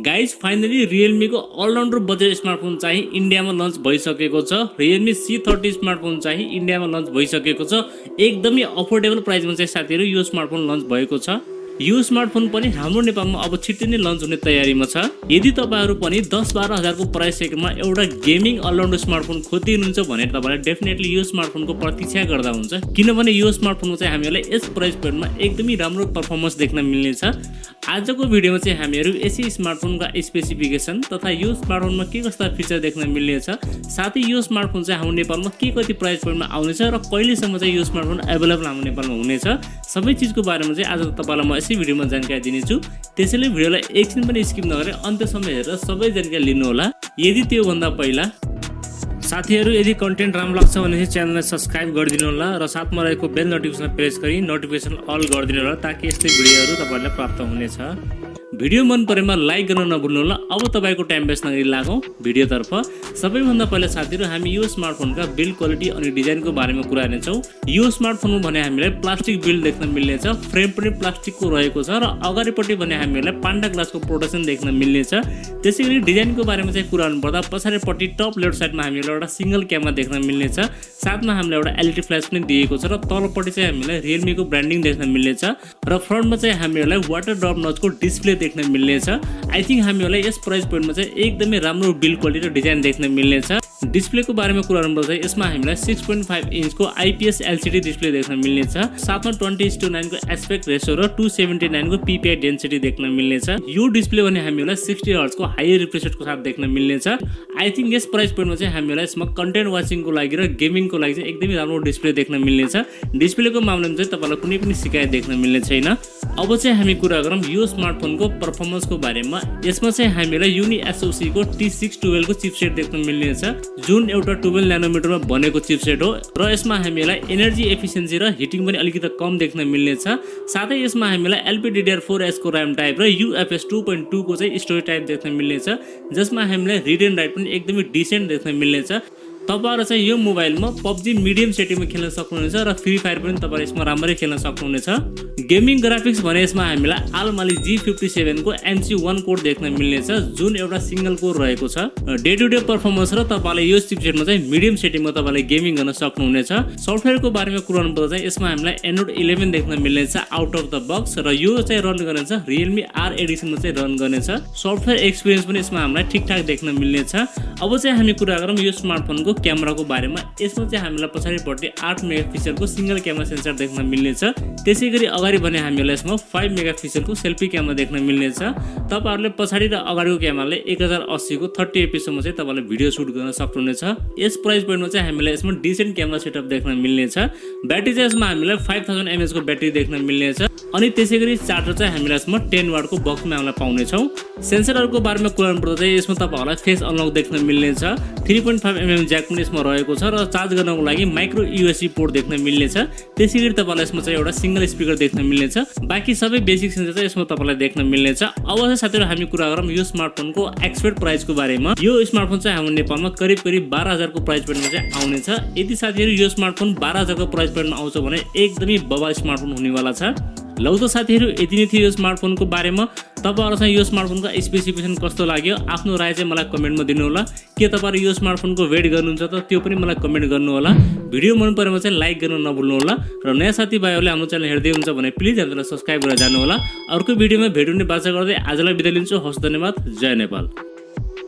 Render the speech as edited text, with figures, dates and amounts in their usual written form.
Guys finally Realme को all-rounder budget smartphone चाहिँ इन्डियामा लन्च भइसकेको छ। Realme C30 स्मार्टफोन चाहिँ इन्डियामा लन्च भइसकेको छ। एकदमै अफोर्डेबल प्राइसमा चाहिँ साथीहरु यो स्मार्टफोन लन्च भएको छ। यो स्मार्टफोन पनि हाम्रो नेपालमा अब छिट्टै नै लन्च हुने तयारीमा छ। यदि तपाईहरु पनि 10-12 हजारको प्राइस सेगमेन्टमा एउटा गेमिङ अलराउन्डर स्मार्टफोन खोजिनुहुन्छ भने तपाईहरुले डेफिनेटली यो स्मार्टफोनको प्रतीक्षा गर्दा हुन्छ, किनभने यो स्मार्टफोनमा चाहिँ हामीलाई यस प्राइस पोइन्टमा एकदमै राम्रो परफर्मेन्स देख्न मिल्नेछ। आजको भिडियोमा चाहिँ हामीहरु यसै स्मार्टफोनका स्पेसिफिकेसन तथा यो स्मार्टफोनमा के कस्ता फिचर देख्न मिल्नेछ, साथै यो स्मार्टफोन चाहिँ हाम्रो नेपालमा के कति प्राइस पोइन्टमा आउनेछ र कहिलेसम्म चाहिँ यो स्मार्टफोन अवेलेबल हाम्रो नेपालमा हुनेछ, सबै चीजको बारेमा चाहिँ आज तपाईलाई म यसै भिडियोमा जानकारी दिनेछु। त्यसैले भिडियोलाई एकछिन पनि स्किप नगरेर अन्त्यसम्म हेरेर सबै जानकारी लिनु होला। यदि त्यो भन्दा पहिला साथीहरु यदि कन्टेन्ट राम्रो लाग्छ भने चाहिँ च्यानललाई सब्स्क्राइब गरिदिनु होला र साथमा रहेको बेल नोटिफिकेसन प्रेस गरी नोटिफिकेसन अल गरिदिनु होला ताकि यस्तै भिडियोहरु तपाईहरुलाई प्राप्त हुनेछ। भिडियो मन परेमा लाइक गर्न नभुल्नु होला। अब तपाईको टाइम वेस्ट नगरी लागौं भिडियोतर्फ। सबैभन्दा पहिला साथीहरु हामी यो स्मार्टफोनका बिल्ड क्वालिटी अनि डिजाइनको बारेमा कुरा गर्नेछौं। यो स्मार्टफोनमा भने हामीलाई प्लास्टिक बिल्ड देख्न मिल्नेछ, फ्रेम पनि प्लास्टिकको रहेको छ र अगाडिपट्टि भने हामीलाई पान्डा ग्लासको प्रोटेक्सन देख्न मिल्नेछ। त्यसैगरी डिजाइनको बारेमा चाहिँ कुरा गर्नुपर्दा पछाडिपट्टि टप लेफ्ट साइडमा हामीलाई एउटा सिंगल क्यामेरा देख्न मिल्नेछ, साथमा हामीलाई एउटा एलईडी फ्ल्याश पनि दिएको छ र तलपट्टि चाहिँ हामीलाई Realme को ब्रान्डिङ देख्न मिल्नेछ र फ्रन्टमा चाहिँ हामीलाई वाटर ड्रप नचको डिस्प्ले देख्न मिल्नेछ। आई थिंक हामीलाई यस प्राइस पोइन्टमा चाहिँ एकदमै राम्रो बिल्ड क्वालिटी र डिजाइन देख्न मिल्नेछ। डिस्प्लेको बारेमा कुरा गर्नुपर्दा यसमा हामीलाई 6.5 इन्चको आईपीएस एलसीडी डिस्प्ले देख्न मिल्नेछ, साथमा 20:9 को एस्पेक्ट रेशियो र 279 को पीपीआई डेन्सिटी देख्न मिल्नेछ। यो डिस्प्ले भने हामीलाई 60 हर्ट्ज को हाई रिफ्रेश रेटको साथ देख्न मिल्नेछ। आई थिंक यस प्राइस पोइन्टमा चाहिँ हामीलाई यसमा कन्टेन्ट वाचिङको लागि र गेमिङको लागि चाहिँ एकदमै राम्रो डिस्प्ले देख्न मिल्नेछ। डिस्प्लेको मामलामा चाहिँ तपाईलाई कुनै पनि शिकायत देख्न मिल्ने छैन। अब चाहिँ हामी कुरा गरौँ यो स्मार्टफोनको परफर्मेन्सको बारेमा। यसमा चाहिँ हामीलाई युनि एसओसी को T612 को चिपसेट देख्न मिल्नेछ, जुन एउटा 12 न्यानोमिटरमा बनेको चिपसेट हो र यसमा हामीलाई एनर्जी एफिसिएन्सी र हिटिङ पनि अलिकति कम देख्न मिल्नेछ। साथै यसमा हामीलाई LPDDR4S को RAM टाइप र UFS 2.2 को चाहिँ स्टोरेज टाइप देख्न मिल्नेछ, जसमा हामीलाई रिड एन्ड राइट पनि एकदमै डिसेन्ट देख्न मिल्नेछ। तपाईहरु चाहिँ यो मोबाइलमा PUBG मिडियम सेटिङमा खेल्न सक्नुहुनेछ र फ्री फायर पनि तपाईहरु यसमा राम्ररी खेल्न सक्नुहुनेछ। गेमिङ ग्राफिक्स भने यसमा हामीलाई आलमाली G57 को MC1 कोड देख्न मिल्नेछ, जुन एउटा सिंगल कोर रहेको छ। डे टु डे परफर्मेन्स र तपाईले यो चिपसेटमा चाहिँ मिडियम सेटिङमा तपाईले गेमिङ गर्न सक्नुहुनेछ। सफ्टवेयरको बारेमा कुरा गर्नुपर्दा चाहिँ यसमा हामीलाई Android 11 देख्न मिल्नेछ आउट अफ द बक्स र यो चाहिँ रन गर्नेछ Realme R एडिसनमा चाहिँ रन गर्नेछ। सफ्टवेयर एक्सपिरियन्स पनि यसमा हामीलाई ठीकठाक देख्न मिल्नेछ। अब चाहिँ हामी कुरा गरौँ यो स्मार्टफोनको क्यामेराको बारेमा। यसमा चाहिँ हामीलाई पछाडिपट्टि 8 मेगापिक्सलको सिंगल क्यामेरा सेन्सर देख्न मिल्नेछ। त्यसैगरी अगाडि भने हामीलाई यसमा 5 मेगापिक्सलको सेल्फी क्यामेरा देख्न मिल्नेछ। तपाईहरुले पछाडि र अगाडिको क्यामेराले 1080 को 30 fps सम्म चाहिँ तपाईले भिडियो सुट गर्न सक्नुहुनेछ। यस प्राइस पोइन्टमा चाहिँ हामीलाई यसमा डिसेन्ट क्यामेरा सेटअप देख्न मिल्नेछ। ब्याट्री चाहिँ यसमा हामीलाई 5000 mAh को ब्याट्री देख्न मिल्नेछ अनि त्यसैगरी चार्जर चाहिँ हामीलाई यसमा 10 वाट को बक्समा हामीलाई पाउने छौं। सेन्सरहरुको बारेमा कुरा गर्नुपर्दा चाहिँ यसमा तपाईहरुलाई फेस अनलक देख्न मिल्नेछ, 3.5mm ज्याक पनि यसमा रहेको छ र चार्ज गर्नको लागि माइक्रो यूएसबी पोर्ट देख्न मिल्नेछ। त्यसैगरी तपाईलाई यसमा चाहिँ एउटा सिंगल स्पिकर देख्न मिल्नेछ। बाकी सबै बेसिक सेन्सर चाहिँ यसमा तपाईलाई देख्न मिल्नेछ। अब चाहिँ साथीहरु हामी कुरा गरौँ यो स्मार्टफोनको एक्सपेक्ट प्राइसको बारेमा। यो स्मार्टफोन चाहिँ हाम्रो नेपालमा करिब 12000 को प्राइस पोइन्टमा चाहिँ आउनेछ। यदि साथीहरु यो स्मार्टफोन 12000 को प्राइस पोइन्टमा आउँछ भने एकदमै बवाल स्मार्टफोन हुनेवाला छ। लौ त साथीहरु यति नै थियो यो स्मार्टफोनको बारेमा। तपाईहरुलाई यो स्मार्टफोनका स्पेसिफिकेसन कस्तो लाग्यो आफ्नो राय चाहिँ मलाई कमेन्टमा दिनु होला। के तपाईहरु यो स्मार्टफोनको वेट गर्नुहुन्छ त त्यो पनि मलाई कमेन्ट गर्नु होला। भिडियो मन परेमा चाहिँ लाइक गर्न नभुल्नु होला र नयाँ साथीभाइहरुले हाम्रो च्यानल हेर्दै हुनुहुन्छ भने प्लिज हामीलाई सब्स्क्राइब गरेर जानु होला। अर्को भिडियोमा भेट हुने बाचा गर्दै आजलाई बिदा लिन्छु। हस्, धन्यवाद। जय नेपाल।